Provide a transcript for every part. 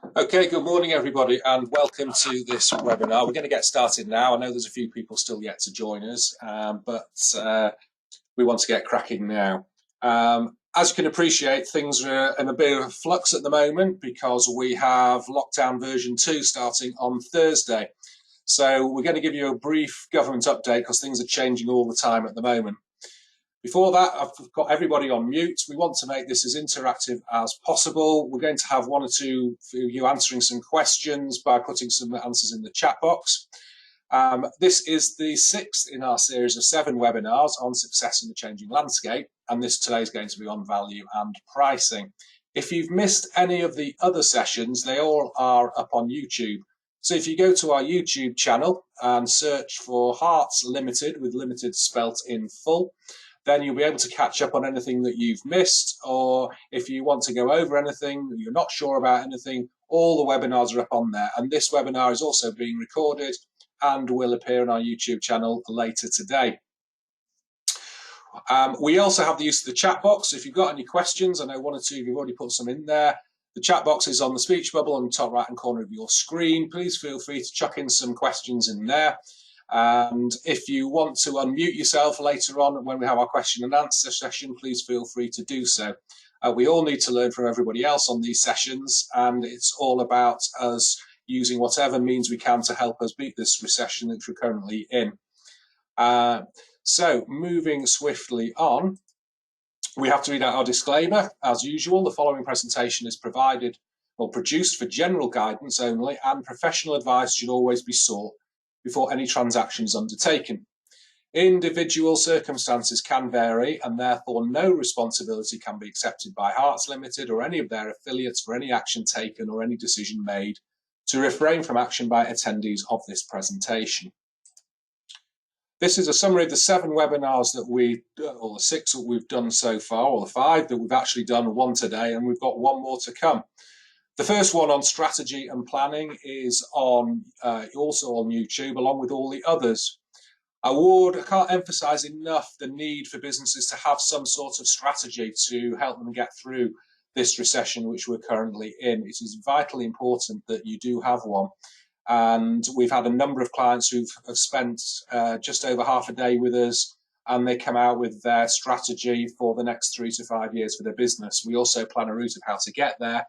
Okay, good morning everybody and welcome to this webinar. We're going to get started now. I know there's a few people still yet to join us, but we want to get cracking now. As you can appreciate, things are in a bit of flux at the moment because we have lockdown version 2 starting on Thursday. So we're going to give you a brief government update because things are changing all the time at the moment. Before that, I've got everybody on mute. We want to make this as interactive as possible. We're going to have one or two of you answering some questions by putting some answers in the chat box. This is the 6th in our series of 7 webinars on success in the changing landscape, and this today is going to be on value and pricing. If you've missed any of the other sessions, they all are up on YouTube. So if you go to our YouTube channel and search for Harts Limited, with limited spelt in full, then you'll be able to catch up on anything that you've missed, or if you want to go over anything, you're not sure about anything, all the webinars are up on there. And this webinar is also being recorded and will appear on our YouTube channel later today. We also have the use of the chat box. If you've got any questions, I know one or two of you have already put some in there. The chat box is on the speech bubble on the top right hand corner of your screen. Please feel free to chuck in some questions in there. And if you want to unmute yourself later on when we have our question and answer session, please feel free to do so. We all need to learn from everybody else on these sessions, and it's all about us using whatever means we can to help us beat this recession that we're currently in. So moving swiftly on, we have to read out our disclaimer. As usual, the following presentation is provided or produced for general guidance only, and professional advice should always be sought before any transaction is undertaken. Individual circumstances can vary, and therefore no responsibility can be accepted by Harts Limited or any of their affiliates for any action taken or any decision made to refrain from action by attendees of this presentation. This is a summary of the 7 webinars that or the 6 that we've done so far, or the 5 that we've actually done, 1 today, and we've got 1 more to come. The first one on strategy and planning is on also on YouTube, along with all the others. I can't emphasize enough the need for businesses to have some sort of strategy to help them get through this recession which we're currently in. It is vitally important that you do have one. And we've had a number of clients who have spent just over half a day with us, and they come out with their strategy for the next 3 to 5 years for their business. We also plan a route of how to get there.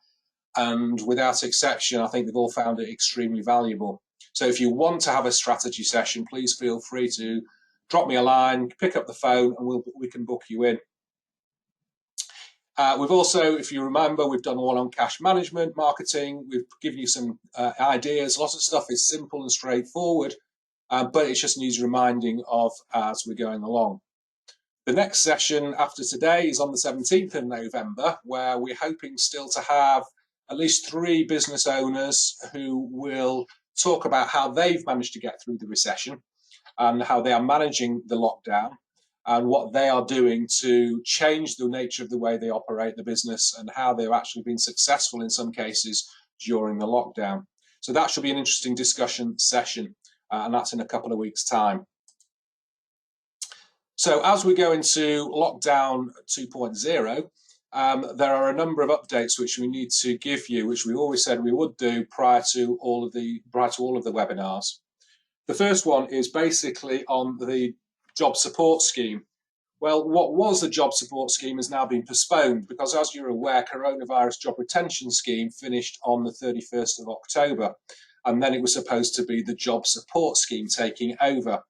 And without exception, I think they've all found it extremely valuable. So if you want to have a strategy session, please feel free to drop me a line, pick up the phone, and we can book you in. We've also, if you remember, we've done one on cash management, marketing. We've given you some ideas. Lots of stuff is simple and straightforward, but it just needs reminding of as we're going along. The next session after today is on the 17th of November, where we're hoping still to have at least 3 business owners who will talk about how they've managed to get through the recession and how they are managing the lockdown and what they are doing to change the nature of the way they operate the business and how they've actually been successful in some cases during the lockdown. So that should be an interesting discussion session, and that's in a couple of weeks' time. So as we go into lockdown 2.0, there are a number of updates which we need to give you, which we always said we would do prior to all of the webinars. The first one is basically on the job support scheme. Well, what was the job support scheme has now been postponed because, as you're aware, coronavirus job retention scheme finished on the 31st of October, and then it was supposed to be the job support scheme taking over.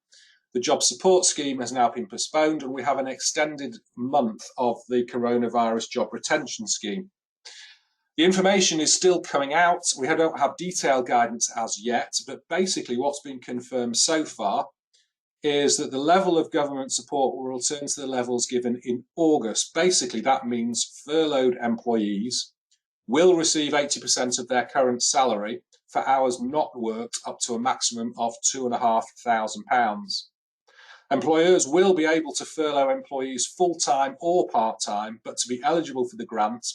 The job support scheme has now been postponed, and we have an extended month of the coronavirus job retention scheme. The information is still coming out. We don't have detailed guidance as yet, but basically what's been confirmed so far is that the level of government support will return to the levels given in August. Basically, that means furloughed employees will receive 80% of their current salary for hours not worked up to a maximum of £2,500. Employers will be able to furlough employees full-time or part-time, but to be eligible for the grant,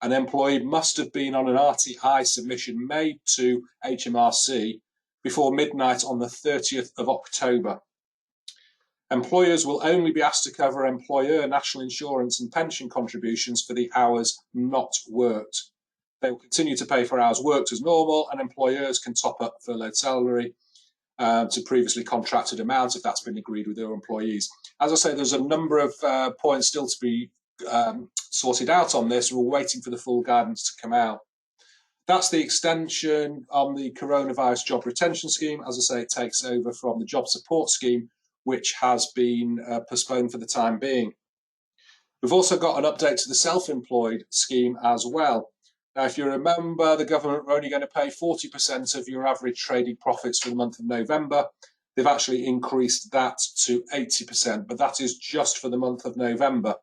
an employee must have been on an RTI submission made to HMRC before midnight on the 30th of October. Employers will only be asked to cover employer national insurance and pension contributions for the hours not worked. They will continue to pay for hours worked as normal, and employers can top up furloughed salary to previously contracted amounts if that's been agreed with their employees. As I say, there's a number of points still to be sorted out on this. We're waiting for the full guidance to come out. That's the extension on the coronavirus job retention scheme. As I say, it takes over from the job support scheme, which has been postponed for the time being. We've also got an update to the self-employed scheme as well. Now, if you remember, the government were only going to pay 40% of your average trading profits for the month of November. They've actually increased that to 80%, but that is just for the month of November.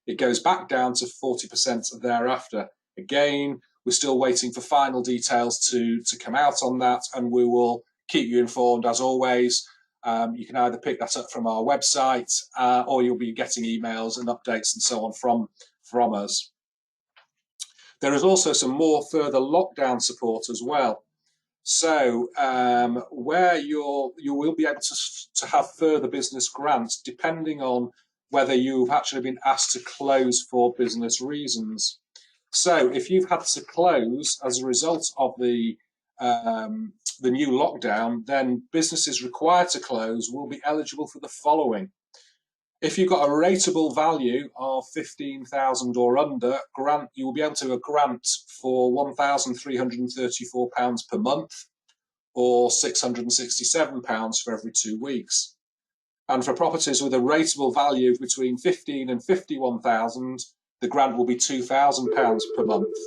It goes back down to 40% thereafter. Again, we're still waiting for final details to come out on that, and we will keep you informed as always. You can either pick that up from our website or you'll be getting emails and updates and so on from us. There is also some more further lockdown support as well. So where you will be able to have further business grants depending on whether you've actually been asked to close for business reasons. So if you've had to close as a result of the new lockdown, then businesses required to close will be eligible for the following. If you've got a rateable value of 15,000 or under, you will be able to a grant for £1,334 per month or £667 for every 2 weeks. And for properties with a rateable value of between 15 and 51,000, the grant will be £2,000 per month.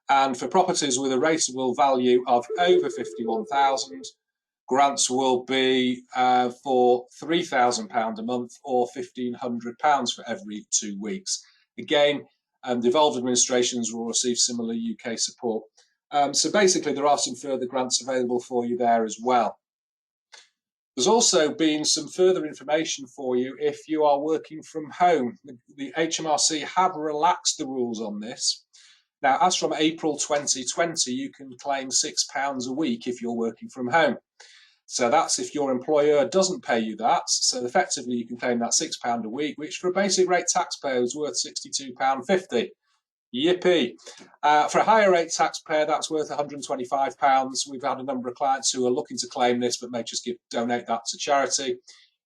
And for properties with a rateable value of over 51,000, grants will be for £3,000 a month or £1,500 for every 2 weeks. Again, devolved administrations will receive similar UK support. So basically, there are some further grants available for you there as well. There's also been some further information for you if you are working from home. The HMRC have relaxed the rules on this. Now, as from April 2020, you can claim £6 a week if you're working from home. So that's if your employer doesn't pay you that. So effectively, you can claim that £6 a week, which for a basic rate taxpayer is worth £62.50. Yippee. For a higher rate taxpayer, that's worth £125. We've had a number of clients who are looking to claim this, but may just donate that to charity.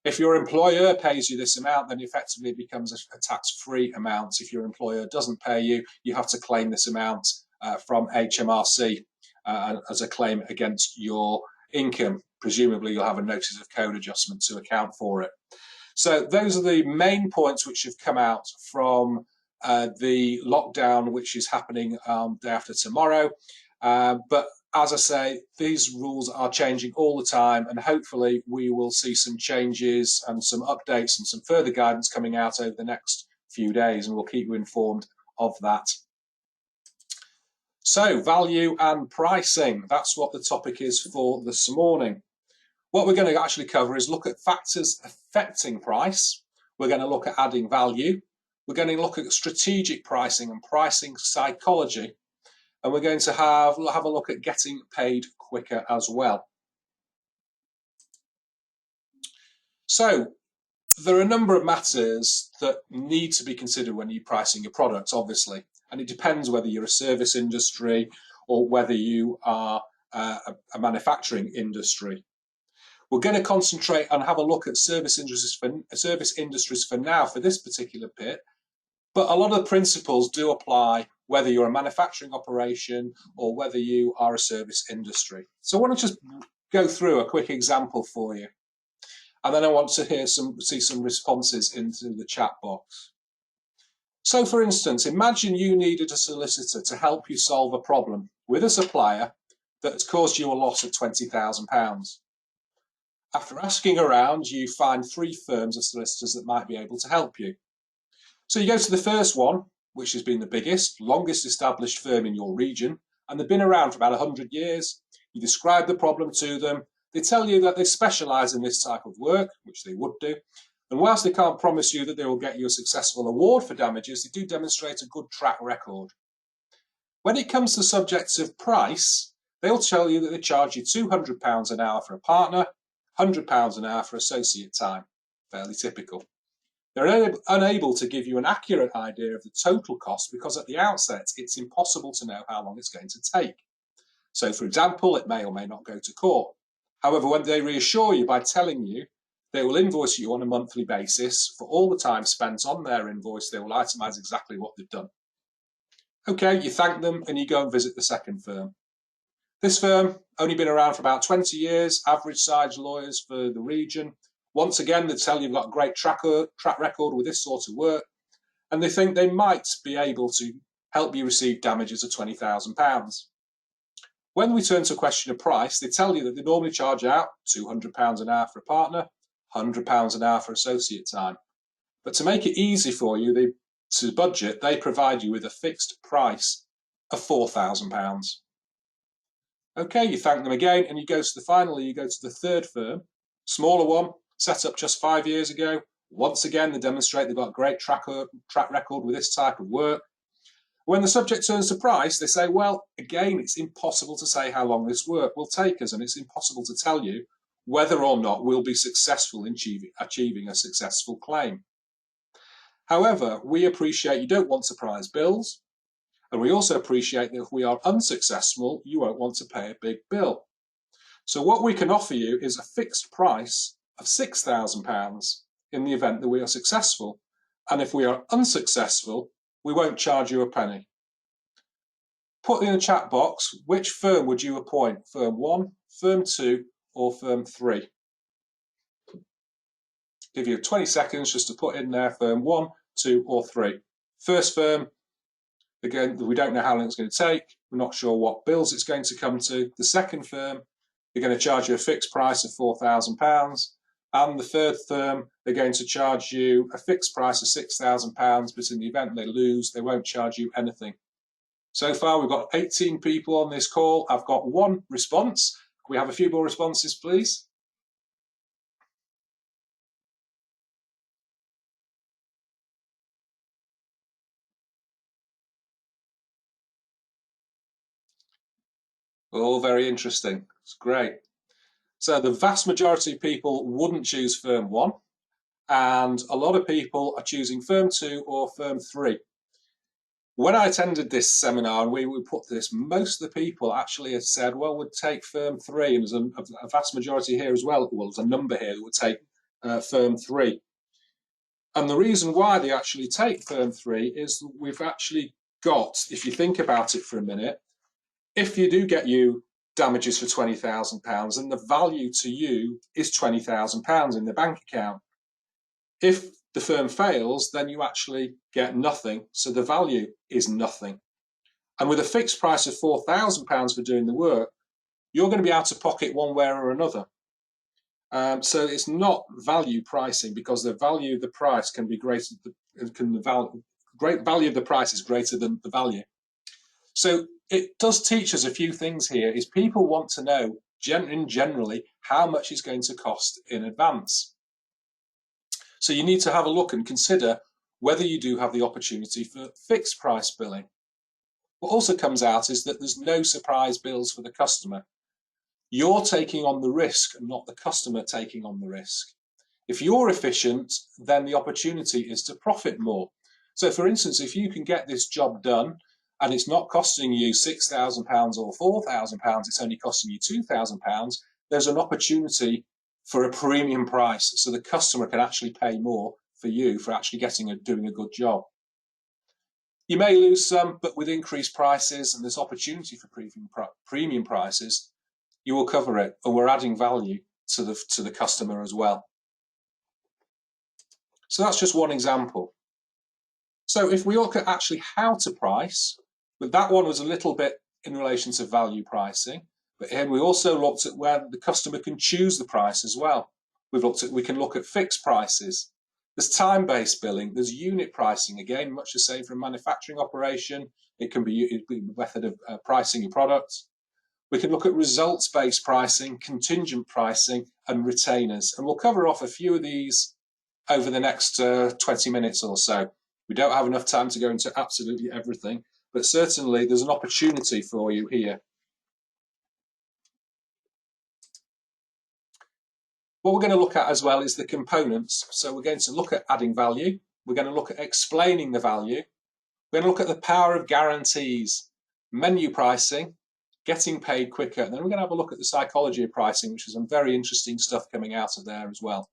If your employer pays you this amount, then effectively it becomes a tax-free amount. If your employer doesn't pay you, you have to claim this amount from HMRC as a claim against your income. Presumably, you'll have a notice of code adjustment to account for it. So those are the main points which have come out from the lockdown, which is happening day after tomorrow. But as I say, these rules are changing all the time, and hopefully we will see some changes and some updates and some further guidance coming out over the next few days, and we'll keep you informed of that. So, value and pricing, that's what the topic is for this morning. What we're going to actually cover is look at factors affecting price. We're going to look at adding value. We're going to look at strategic pricing and pricing psychology. And we're going to have a look at getting paid quicker as well. So there are a number of matters that need to be considered when you're pricing your products, obviously. And it depends whether you're a service industry or whether you are a manufacturing industry. We're going to concentrate and have a look at service industries for now for this particular bit. But a lot of the principles do apply whether you're a manufacturing operation or whether you are a service industry. So I want to just go through a quick example for you. And then I want to see some responses into the chat box. So for instance, imagine you needed a solicitor to help you solve a problem with a supplier that has caused you a loss of £20,000. After asking around, you find 3 firms of solicitors that might be able to help you. So you go to the first one, which has been the biggest, longest established firm in your region, and they've been around for about 100 years. You describe the problem to them. They tell you that they specialise in this type of work, which they would do. And whilst they can't promise you that they will get you a successful award for damages, they do demonstrate a good track record. When it comes to subjects of price, they'll tell you that they charge you £200 an hour for a partner, £100 an hour for associate time. Fairly typical. They're unable to give you an accurate idea of the total cost because at the outset it's impossible to know how long it's going to take. So, for example, it may or may not go to court. However, when they reassure you by telling you they will invoice you on a monthly basis for all the time spent on their invoice, they will itemize exactly what they've done. Okay, you thank them and you go and visit the second firm. This firm, only been around for about 20 years, average size lawyers for the region. Once again, they tell you you've got a great track record with this sort of work, and they think they might be able to help you receive damages of £20,000. When we turn to a question of price, they tell you that they normally charge out £200 an hour for a partner, £100 an hour for associate time. But to make it easy for you to budget, they provide you with a fixed price of £4,000. Okay, you thank them again, and you go to the third firm, smaller one, set up just 5 years ago. Once again, they demonstrate they've got a great track record with this type of work. When the subject turns to price, they say, well, again, it's impossible to say how long this work will take us, and it's impossible to tell you whether or not we'll be successful in achieving a successful claim. However, we appreciate you don't want surprise bills, and we also appreciate that if we are unsuccessful, you won't want to pay a big bill. So what we can offer you is a fixed price of £6,000 in the event that we are successful, and if we are unsuccessful, we won't charge you a penny. Put in the chat box, which firm would you appoint? Firm 1, Firm 2, or Firm 3? Give you 20 seconds just to put in there Firm 1, 2, or 3. First firm, again, we don't know how long it's going to take. We're not sure what bills it's going to come to. The second firm, they're going to charge you a fixed price of £4,000. And the third firm, they're going to charge you a fixed price of £6,000, but in the event they lose, they won't charge you anything. So far, we've got 18 people on this call. I've got one response. Can we have a few more responses, please? All very interesting. It's great. So the vast majority of people wouldn't choose Firm 1, and a lot of people are choosing Firm 2 or Firm 3. When I attended this seminar and we put this, most of the people actually had said, well, we'd take Firm 3, and there's a vast majority here as well. Well, there's a number here that would take Firm 3. And the reason why they actually take Firm 3 is we've actually got, if you think about it for a minute, if you do get you damages for £20,000 and the value to you is £20,000 in the bank account, if the firm fails, then you actually get nothing, so the value is nothing. And with a fixed price of £4,000 for doing the work, you're going to be out of pocket one way or another. So it's not value pricing, because the value of the price can be greater. Value of the price is greater than the value. So it does teach us a few things here. Is people want to know generally how much it's going to cost in advance. So you need to have a look and consider whether you do have the opportunity for fixed price billing. What also comes out is that there's no surprise bills for the customer. You're taking on the risk and not the customer taking on the risk. If you're efficient, then the opportunity is to profit more. So for instance, if you can get this job done and it's not costing you £6,000 or £4,000, it's only costing you £2,000, there's an opportunity for a premium price, so the customer can actually pay more for you for actually doing a good job. You may lose some, but with increased prices and this opportunity for premium prices, you will cover it, and we're adding value to the customer as well. So that's just one example. So if we look at actually how to price, but that one was a little bit in relation to value pricing, but here we also looked at where the customer can choose the price as well. We can look at fixed prices. There's time-based billing, there's unit pricing, again, much the same for a manufacturing operation. It can be a method of pricing your products. We can look at results-based pricing, contingent pricing, and retainers. And we'll cover off a few of these over the next 20 minutes or so. We don't have enough time to go into absolutely everything, but certainly there's an opportunity for you here. What we're going to look at as well is the components. So we're going to look at adding value. We're going to look at explaining the value. We're going to look at the power of guarantees, menu pricing, getting paid quicker. And then we're going to have a look at the psychology of pricing, which is some very interesting stuff coming out of there as well.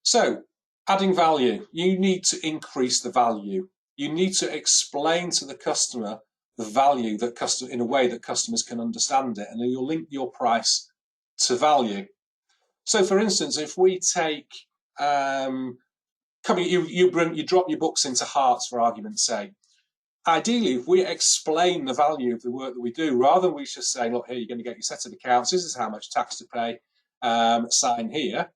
So, adding value. You need to increase the value. You need to explain to the customer the value that in a way that customers can understand it, and then you'll link your price to value. So, for instance, if we take you drop your books into Harts, for argument's sake. Ideally, if we explain the value of the work that we do, rather than we just say, look, here, you're going to get your set of accounts, this is how much tax to pay, sign here.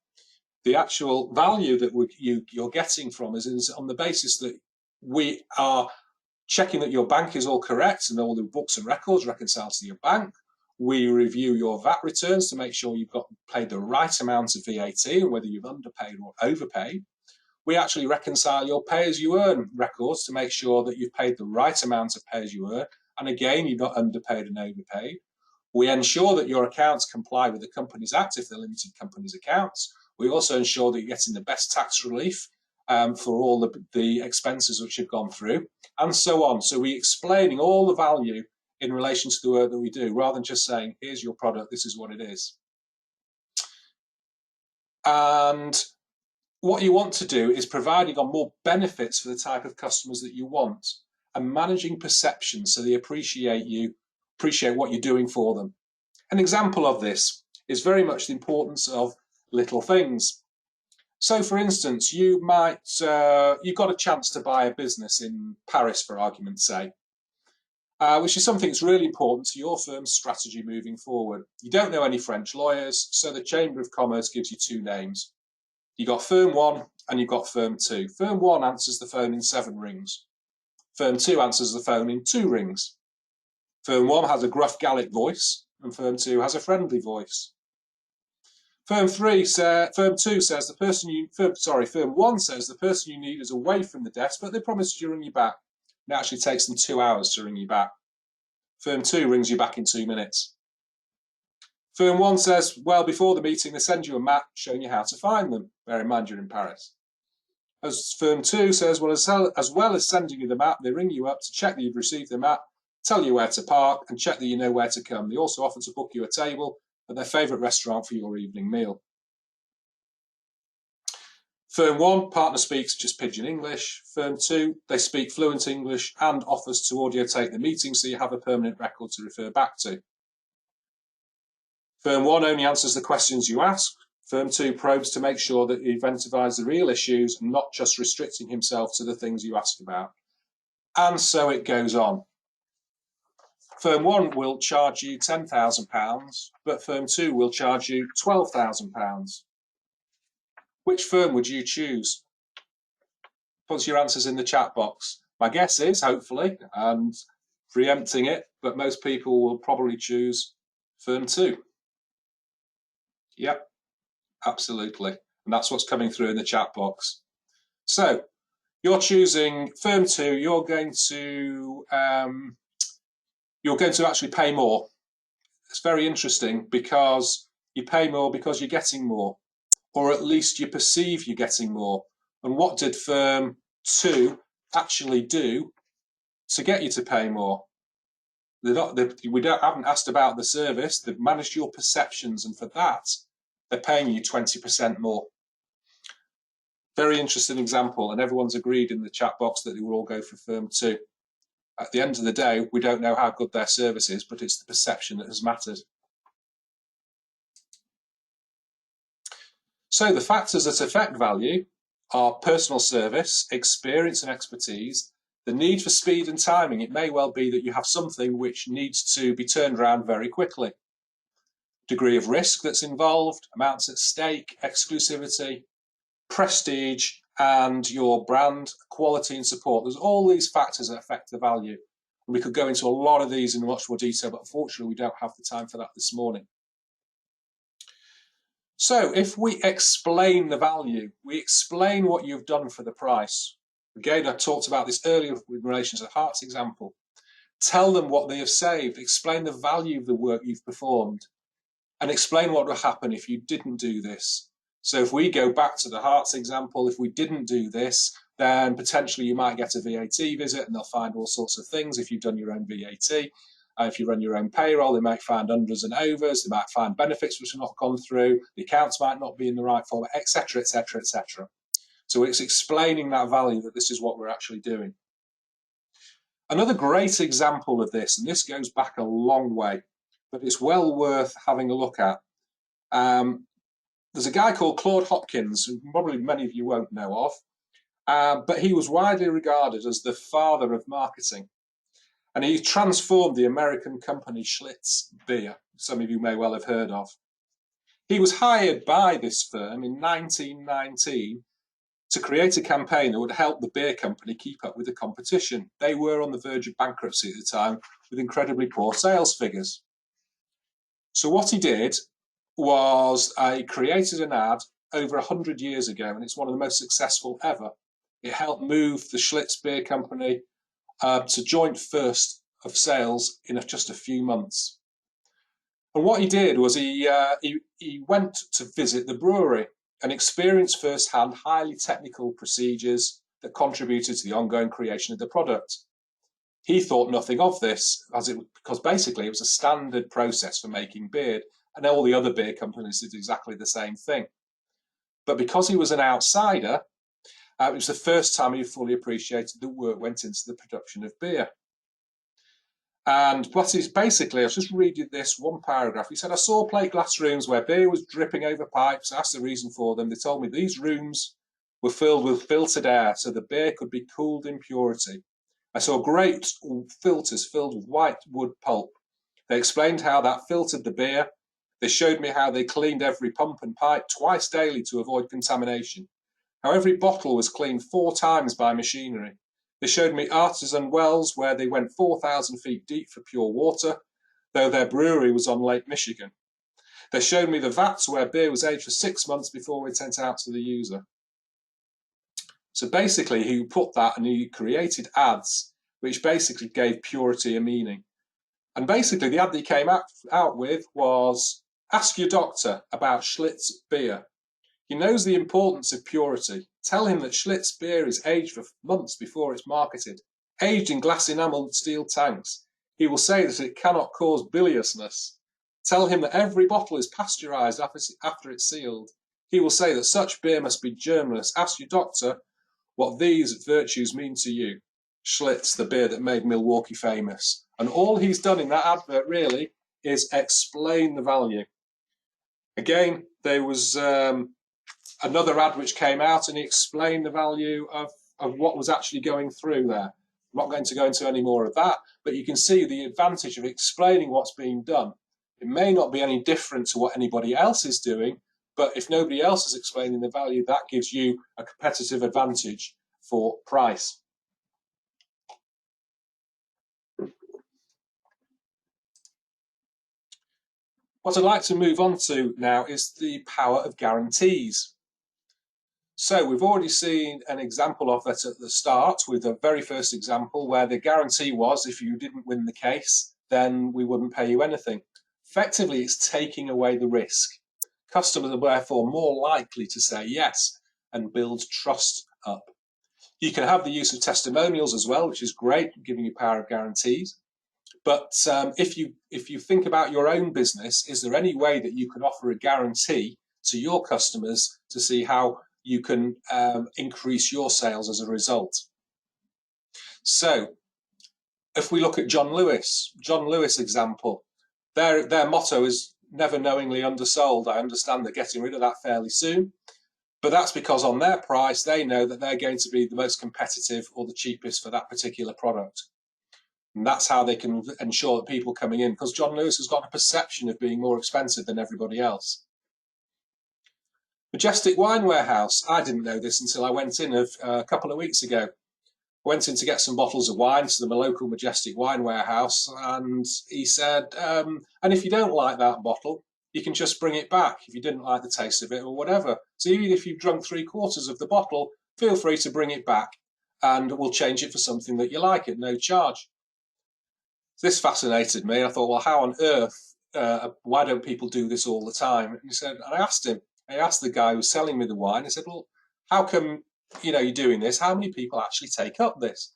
The actual value that you're getting from us is on the basis that we are checking that your bank is all correct and all the books and records reconcile to your bank. We review your VAT returns to make sure you've paid the right amount of VAT and whether you've underpaid or overpaid. We actually reconcile your pay-as-you-earn records to make sure that you've paid the right amount of pay-as-you-earn, and again, you've not underpaid and overpaid. We ensure that your accounts comply with the Companies Act if they're limited companies accounts. We also ensure that you're getting the best tax relief for all the expenses which have gone through, and so on. So we're explaining all the value in relation to the work that we do, rather than just saying, here's your product, this is what it is. And what you want to do is providing on more benefits for the type of customers that you want, and managing perceptions so they appreciate what you're doing for them. An example of this is very much the importance of little things. So, for instance, you've got a chance to buy a business in Paris, for argument's sake, which is something that's really important to your firm's strategy moving forward. You don't know any French lawyers, so the Chamber of Commerce gives you two names. You've got Firm 1 and you've got Firm 2. Firm 1 answers the phone in 7 rings. Firm 2 answers the phone in 2 rings. Firm 1 has a gruff Gallic voice and Firm 2 has a friendly voice. Firm 1 says the person you need is away from the desk, but they promise to ring you back. It actually takes them 2 hours to ring you back. Firm 2 rings you back in 2 minutes. Firm 1 says, well, before the meeting, they send you a map showing you how to find them. Bear in mind, you're in Paris. As Firm 2 says, well, as well as sending you the map, they ring you up to check that you've received the map, tell you where to park, and check that you know where to come. They also offer to book you a table at their favourite restaurant for your evening meal. Firm 1, partner speaks just pidgin English. Firm 2, they speak fluent English and offers to audio tape the meeting so you have a permanent record to refer back to. Firm 1 only answers the questions you ask. Firm 2 probes to make sure that he identifies the real issues and not just restricting himself to the things you ask about. And so it goes on. Firm 1 will charge you £10,000, but Firm 2 will charge you £12,000. Which firm would you choose? Put your answers in the chat box. My guess is, hopefully, and preempting it, but most people will probably choose Firm 2. Yep, absolutely. And that's what's coming through in the chat box. So you're choosing Firm 2, you're going to actually pay more. It's very interesting because you pay more because you're getting more, or at least you perceive you're getting more. And what did Firm 2 actually do to get you to pay more? We haven't asked about the service. They've managed your perceptions, and for that, they're paying you 20% more. Very interesting example, and everyone's agreed in the chat box that they will all go for Firm 2. At the end of the day, we don't know how good their service is, but it's the perception that has mattered. So the factors that affect value are personal service, experience and expertise, the need for speed and timing. It may well be that you have something which needs to be turned around very quickly. Degree of risk that's involved, amounts at stake, exclusivity, prestige, and your brand, quality and support. There's all these factors that affect the value. And we could go into a lot of these in much more detail, but unfortunately we don't have the time for that this morning. So if we explain the value, we explain what you've done for the price. Again, I talked about this earlier in relation to the Harts example. Tell them what they have saved, explain the value of the work you've performed. and explain what would happen if you didn't do this. So if we go back to the Harts example, if we didn't do this, then potentially you might get a VAT visit and they'll find all sorts of things if you've done your own VAT. If you run your own payroll, they might find unders and overs, they might find benefits which have not gone through, the accounts might not be in the right format, etc., etc., etc. So it's explaining that value, that this is what we're actually doing. Another great example of this, and this goes back a long way, but it's well worth having a look at. There's a guy called Claude Hopkins, who probably many of you won't know of, but he was widely regarded as the father of marketing. And he transformed the American company Schlitz beer, some of you may well have heard of. He was hired by this firm in 1919 to create a campaign that would help the beer company keep up with the competition. They were on the verge of bankruptcy at the time with incredibly poor sales figures. So what he did was he created an ad over 100 years ago, and it's one of the most successful ever. It helped move the Schlitz beer company to joint first of sales in just a few months. And what he did was he went to visit the brewery and experienced firsthand highly technical procedures that contributed to the ongoing creation of the product. He thought nothing of this because basically it was a standard process for making beer, and all the other beer companies did exactly the same thing. But because he was an outsider, it was the first time he fully appreciated the work went into the production of beer. And what is basically, I'll just read you this one paragraph. He said, I saw plate glass rooms where beer was dripping over pipes. I asked the reason for them. They told me these rooms were filled with filtered air so the beer could be cooled in purity. I saw great filters filled with white wood pulp. They explained how that filtered the beer. They showed me how they cleaned every pump and pipe twice daily to avoid contamination. How every bottle was cleaned 4 times by machinery. They showed me artisan wells where they went 4,000 feet deep for pure water, though their brewery was on Lake Michigan. They showed me the vats where beer was aged for 6 months before it sent out to the user. So basically he put that and he created ads which basically gave purity a meaning. And basically the ad that he came out with was, ask your doctor about Schlitz beer. He knows the importance of purity. Tell him that Schlitz beer is aged for months before it's marketed, aged in glass enameled steel tanks. He will say that it cannot cause biliousness. Tell him that every bottle is pasteurized after it's sealed. He will say that such beer must be germless. Ask your doctor what these virtues mean to you. Schlitz, the beer that made Milwaukee famous. And all he's done in that advert really is explain the value. Again, there was another ad which came out and he explained the value of what was actually going through there. I'm not going to go into any more of that, but you can see the advantage of explaining what's being done. It may not be any different to what anybody else is doing, but if nobody else is explaining the value, that gives you a competitive advantage for price. What I'd like to move on to now is the power of guarantees. So we've already seen an example of that at the start with the very first example where the guarantee was if you didn't win the case, then we wouldn't pay you anything. Effectively, it's taking away the risk. Customers are therefore more likely to say yes and build trust up. You can have the use of testimonials as well, which is great, giving you power of guarantees. But if you think about your own business, is there any way that you can offer a guarantee to your customers to see how you can increase your sales as a result? So if we look at John Lewis example, their motto is never knowingly undersold. I understand they're getting rid of that fairly soon, but that's because on their price, they know that they're going to be the most competitive or the cheapest for that particular product. And that's how they can ensure that people coming in, because John Lewis has got a perception of being more expensive than everybody else. Majestic Wine Warehouse, I didn't know this until I went in a couple of weeks ago. I went in to get some bottles of wine to the local Majestic Wine Warehouse, and he said, and if you don't like that bottle, you can just bring it back if you didn't like the taste of it or whatever. So even if you've drunk 3/4 of the bottle, feel free to bring it back and we'll change it for something that you like at no charge. This fascinated me. I thought, well, how on earth why don't people do this all the time? And he said, and I asked the guy who was selling me the wine, I said, well, how come, you're doing this? How many people actually take up this?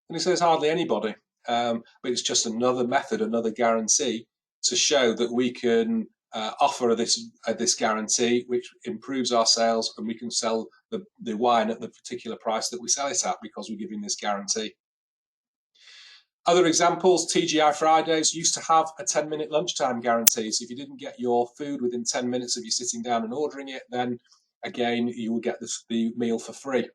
And he says, hardly anybody. But it's just another method, another guarantee to show that we can offer this guarantee, which improves our sales, and we can sell the wine at the particular price that we sell it at because we're giving this guarantee. Other examples, TGI Fridays used to have a 10-minute lunchtime guarantee. So if you didn't get your food within 10 minutes of you sitting down and ordering it, then again, you will get the meal for free.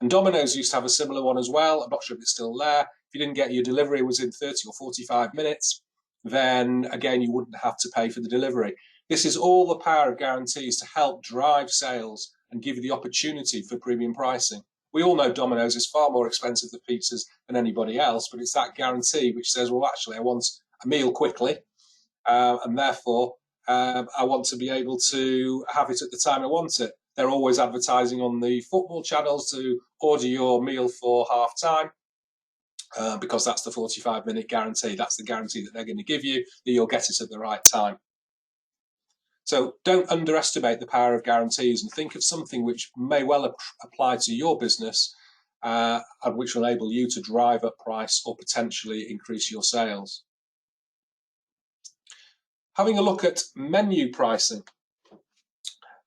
And Domino's used to have a similar one as well. I'm not sure if it's still there. If you didn't get your delivery within 30 or 45 minutes, then again, you wouldn't have to pay for the delivery. This is all the power of guarantees to help drive sales and give you the opportunity for premium pricing. We all know Domino's is far more expensive than pizzas than anybody else, but it's that guarantee which says, well, actually, I want a meal quickly, and therefore I want to be able to have it at the time I want it. They're always advertising on the football channels to order your meal for half time, because that's the 45-minute guarantee. That's the guarantee that they're going to give you, that you'll get it at the right time. So don't underestimate the power of guarantees, and think of something which may well apply to your business, and which will enable you to drive up price or potentially increase your sales. Having a look at menu pricing.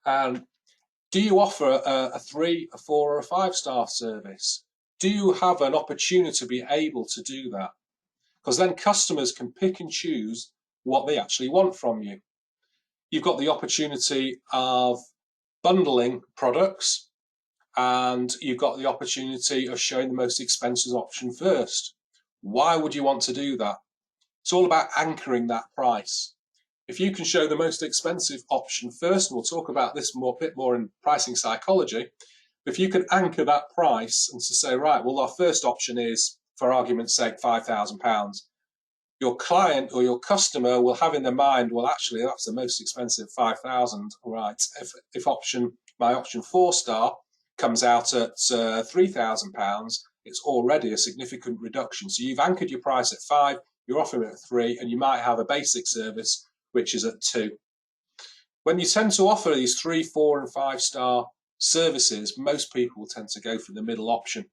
Do you offer a 3, a 4 or a 5-star service? Do you have an opportunity to be able to do that? Because then customers can pick and choose what they actually want from you. You've got the opportunity of bundling products, and you've got the opportunity of showing the most expensive option first. Why would you want to do that? It's all about anchoring that price. If you can show the most expensive option first, and we'll talk about this bit more in pricing psychology, if you can anchor that price and to say, right, well, our first option is, for argument's sake, £5,000. Your client or your customer will have in their mind, well, actually, that's the most expensive, 5,000. Right. If my option 4-star comes out at £3,000, it's already a significant reduction. So you've anchored your price at 5, you're offering it at 3, and you might have a basic service which is at 2. When you tend to offer these 3, 4, and 5-star services, most people will tend to go for the middle option.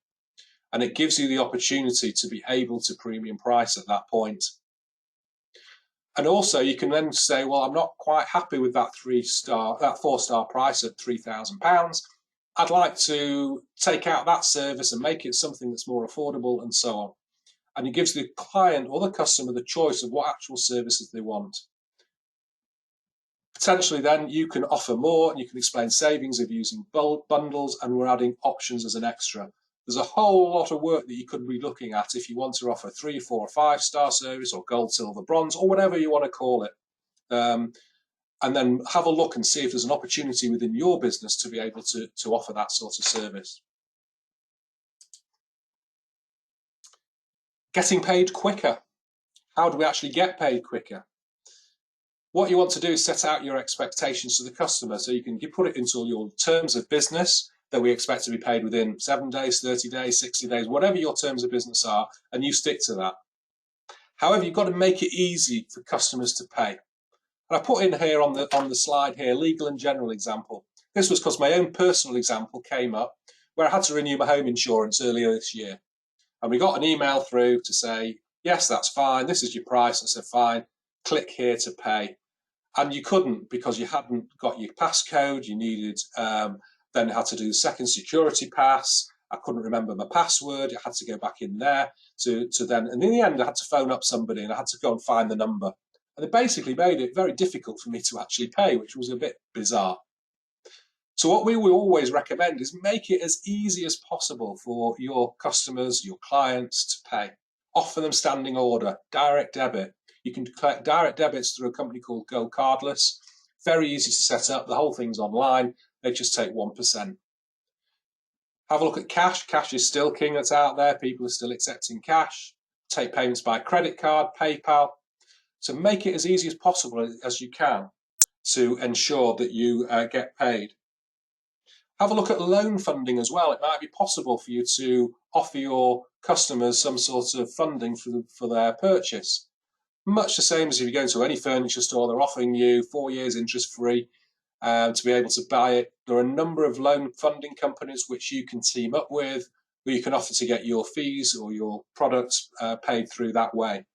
And it gives you the opportunity to be able to premium price at that point. And also you can then say, well, I'm not quite happy with that 4-star price at £3,000. I'd like to take out that service and make it something that's more affordable, and so on. And it gives the client or the customer the choice of what actual services they want. Potentially then you can offer more, and you can explain savings of using bundles, and we're adding options as an extra. There's a whole lot of work that you could be looking at if you want to offer 3, 4, or 5-star service, or gold, silver, bronze, or whatever you want to call it. And then have a look and see if there's an opportunity within your business to be able to offer that sort of service. Getting paid quicker. How do we actually get paid quicker? What you want to do is set out your expectations to the customer, so you put it into your terms of business that we expect to be paid within 7 days, 30 days, 60 days, whatever your terms of business are, and you stick to that. However, you've got to make it easy for customers to pay. And I put in here on the slide here, legal and general example. This was because my own personal example came up where I had to renew my home insurance earlier this year. And we got an email through to say, yes, that's fine, this is your price. I said, fine, click here to pay. And you couldn't, because you hadn't got your passcode. You needed, then had to do the second security pass. I couldn't remember my password. I had to go back in there to then, and in the end I had to phone up somebody and I had to go and find the number. And they basically made it very difficult for me to actually pay, which was a bit bizarre. So what we will always recommend is make it as easy as possible for your customers, your clients to pay. Offer them standing order, direct debit. You can collect direct debits through a company called Go Cardless. Very easy to set up. The whole thing's online. They just take 1%. Have a look at cash. Cash is still king that's out there. People are still accepting cash. Take payments by credit card, PayPal. So make it as easy as possible as you can to ensure that you get paid. Have a look at loan funding as well. It might be possible for you to offer your customers some sort of funding for their purchase. much the same as if you go to any furniture store, they're offering you 4 years interest free to be able to buy it. There are a number of loan funding companies which you can team up with, where you can offer to get your fees or your products paid through that way.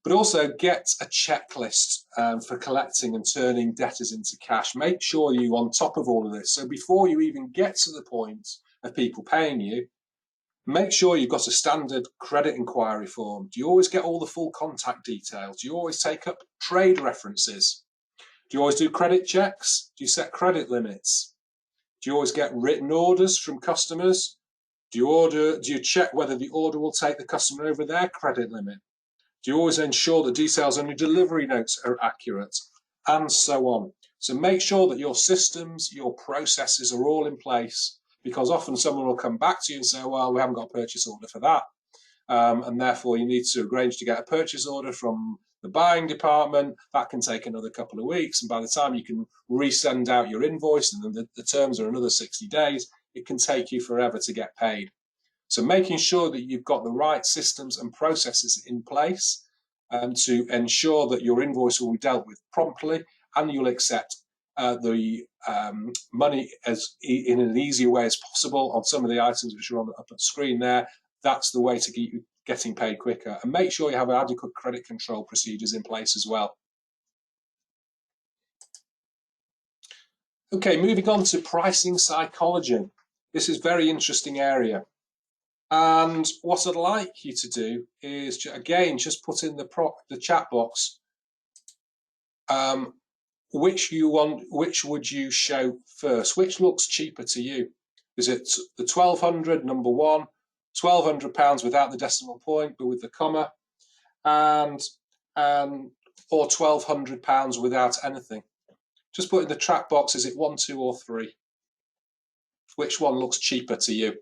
But also get a checklist for collecting and turning debtors into cash. Make sure you're on top of all of this. So before you even get to the point of people paying you, make sure you've got a standard credit inquiry form. Do you always get all the full contact details? Do you always take up trade references? Do you always do credit checks? Do you set credit limits? Do you always get written orders from customers? Do you check whether the order will take the customer over their credit limit? Do you always ensure the details on your delivery notes are accurate? And so on. So make sure that your systems, your processes are all in place, because often someone will come back to you and say, well, we haven't got a purchase order for that. And therefore you need to arrange to get a purchase order from the buying department. That can take another couple of weeks. And by the time you can resend out your invoice, and then the terms are another 60 days, it can take you forever to get paid. So making sure that you've got the right systems and processes in place to ensure that your invoice will be dealt with promptly, and you'll accept the money as in an easier way as possible on some of the items which are up on the screen there. That's the way to keep you getting paid quicker. And make sure you have adequate credit control procedures in place as well. Okay, moving on to pricing psychology. This is a very interesting area. And what I'd like you to do is, again, just put in the chat box which would you show first? Which looks cheaper to you? Is it the 1200, number one, £1,200 without the decimal point but with the comma, or £1,200 without anything? Just put in the chat box, is it 1, 2 or 3? Which one looks cheaper to you?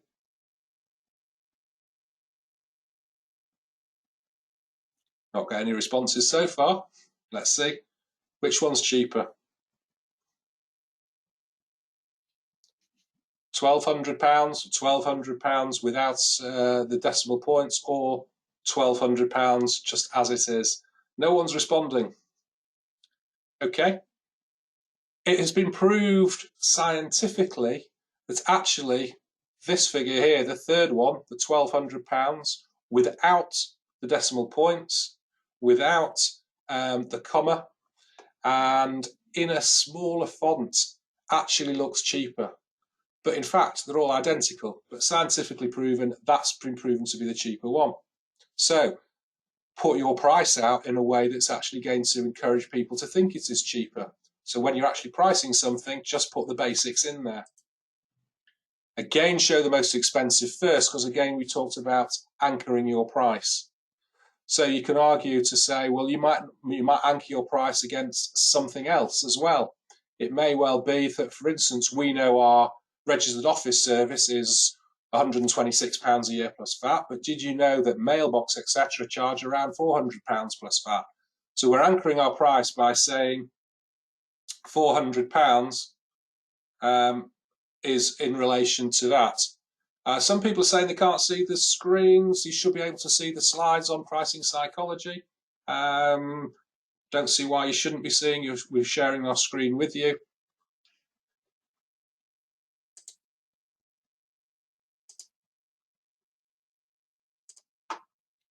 Not got any responses so far. Let's see. Which one's cheaper? £1,200, £1,200 without the decimal points, or £1,200 just as it is? No one's responding. Okay. It has been proved scientifically that actually this figure here, the third one, the £1,200, without the decimal points, without the comma, and in a smaller font, actually looks cheaper. But in fact, they're all identical, but scientifically proven, that's been proven to be the cheaper one. So put your price out in a way that's actually going to encourage people to think it is cheaper. So when you're actually pricing something, just put the basics in there. Again, show the most expensive first, because again, we talked about anchoring your price. So you can argue to say, well, you might anchor your price against something else as well. It may well be that, for instance, we know our registered office service is £126 a year plus VAT, but did you know that mailbox, etc., charge around £400 plus VAT? So we're anchoring our price by saying £400 is in relation to that. Some people are saying they can't see the screens. You should be able to see the slides on pricing psychology. Don't see why you shouldn't be seeing. We're sharing our screen with you.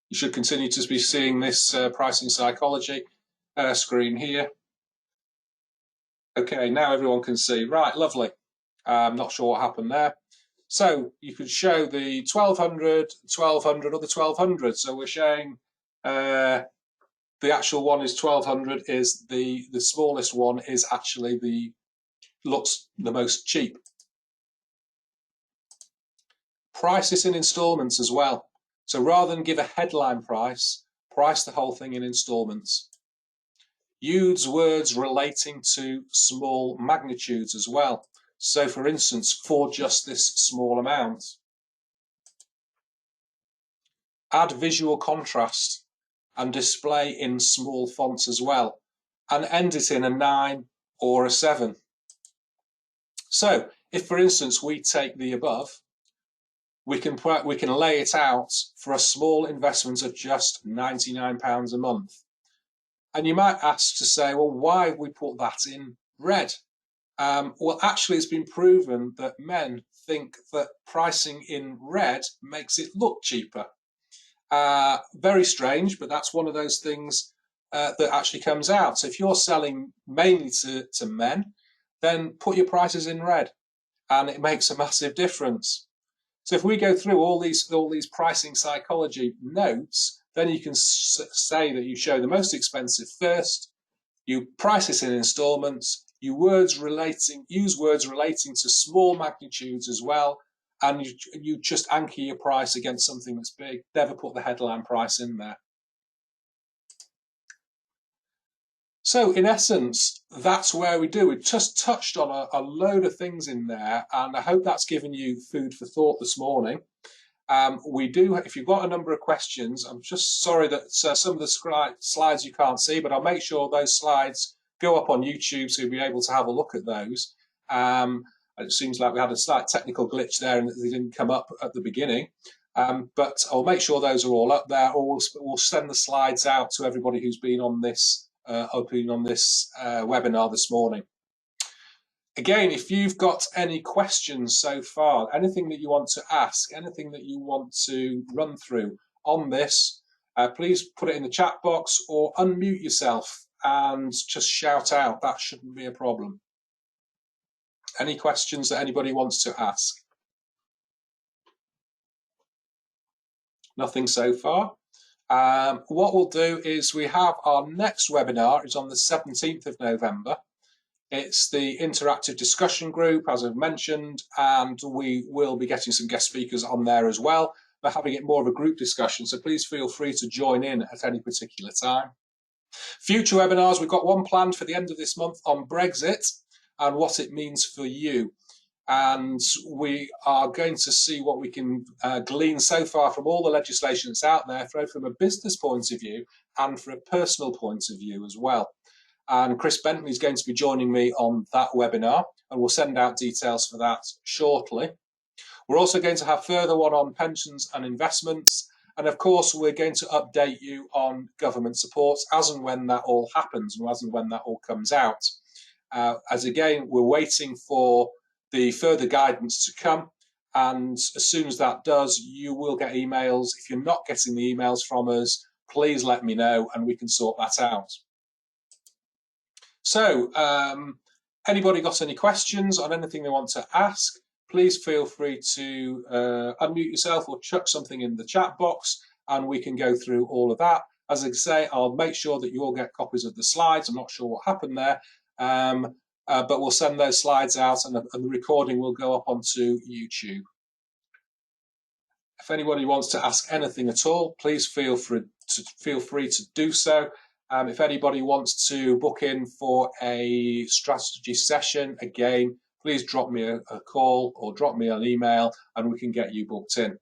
You should continue to be seeing this pricing psychology screen here. Okay, now everyone can see. Right, lovely. I'm not sure what happened there. So you could show the 1200, 1200, or the 1200. So we're showing the actual one is 1200, is the smallest one is actually looks the most cheap. Price this in installments as well. So rather than give a headline price, price the whole thing in installments. Use words relating to small magnitudes as well. So for instance, for just this small amount. Add visual contrast and display in small fonts as well, and end it in a 9 or a 7. So if, for instance, we take the above, we can lay it out for a small investment of just £99 a month. And you might ask to say, well, why have we put that in red? Well, actually, it's been proven that men think that pricing in red makes it look cheaper. Very strange, but that's one of those things that actually comes out. So if you're selling mainly to men, then put your prices in red, and it makes a massive difference. So if we go through all these pricing psychology notes, then you can say that you show the most expensive first, you price this in installments, use words relating to small magnitudes as well, and you just anchor your price against something that's big. Never put the headline price in there. So in essence, that's where we do. We just touched on a load of things in there, and I hope that's given you food for thought this morning. If you've got a number of questions, I'm just sorry that some of the slides you can't see, but I'll make sure those slides go up on YouTube so you'll be able to have a look at those. It seems like we had a slight technical glitch there and they didn't come up at the beginning. But I'll make sure those are all up there, or we'll send the slides out to everybody who's been on this webinar this morning. Again, if you've got any questions so far, anything that you want to ask, anything that you want to run through on this, please put it in the chat box or unmute yourself and just shout out. That shouldn't be a problem. Any questions that anybody wants to ask? Nothing so far. What we'll do is we have our next webinar is on the 17th of November. It's the interactive discussion group, as I've mentioned, and we will be getting some guest speakers on there as well. We're having it more of a group discussion, so please feel free to join in at any particular time. Future webinars, we've got one planned for the end of this month on Brexit and what it means for you. And we are going to see what we can glean so far from all the legislation that's out there, both from a business point of view and from a personal point of view as well. And Chris Bentley is going to be joining me on that webinar, and we'll send out details for that shortly. We're also going to have further one on pensions and investments. And of course, we're going to update you on government support as and when that all happens and as and when that all comes out. As again, we're waiting for the further guidance to come. And as soon as that does, you will get emails. If you're not getting the emails from us, please let me know and we can sort that out. So, anybody got any questions on anything they want to ask, please feel free to unmute yourself or chuck something in the chat box and we can go through all of that. As I say, I'll make sure that you all get copies of the slides. I'm not sure what happened there, but we'll send those slides out and the recording will go up onto YouTube. If anybody wants to ask anything at all, please feel free to do so. If anybody wants to book in for a strategy session, again, please drop me a call or drop me an email and we can get you booked in.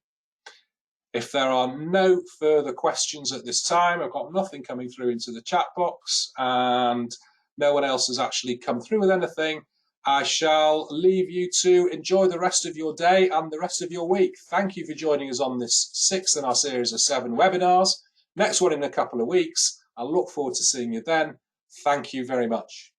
If there are no further questions at this time, I've got nothing coming through into the chat box and no one else has actually come through with anything, I shall leave you to enjoy the rest of your day and the rest of your week. Thank you for joining us on this 6th in our series of 7 webinars. Next one in a couple of weeks. I look forward to seeing you then. Thank you very much.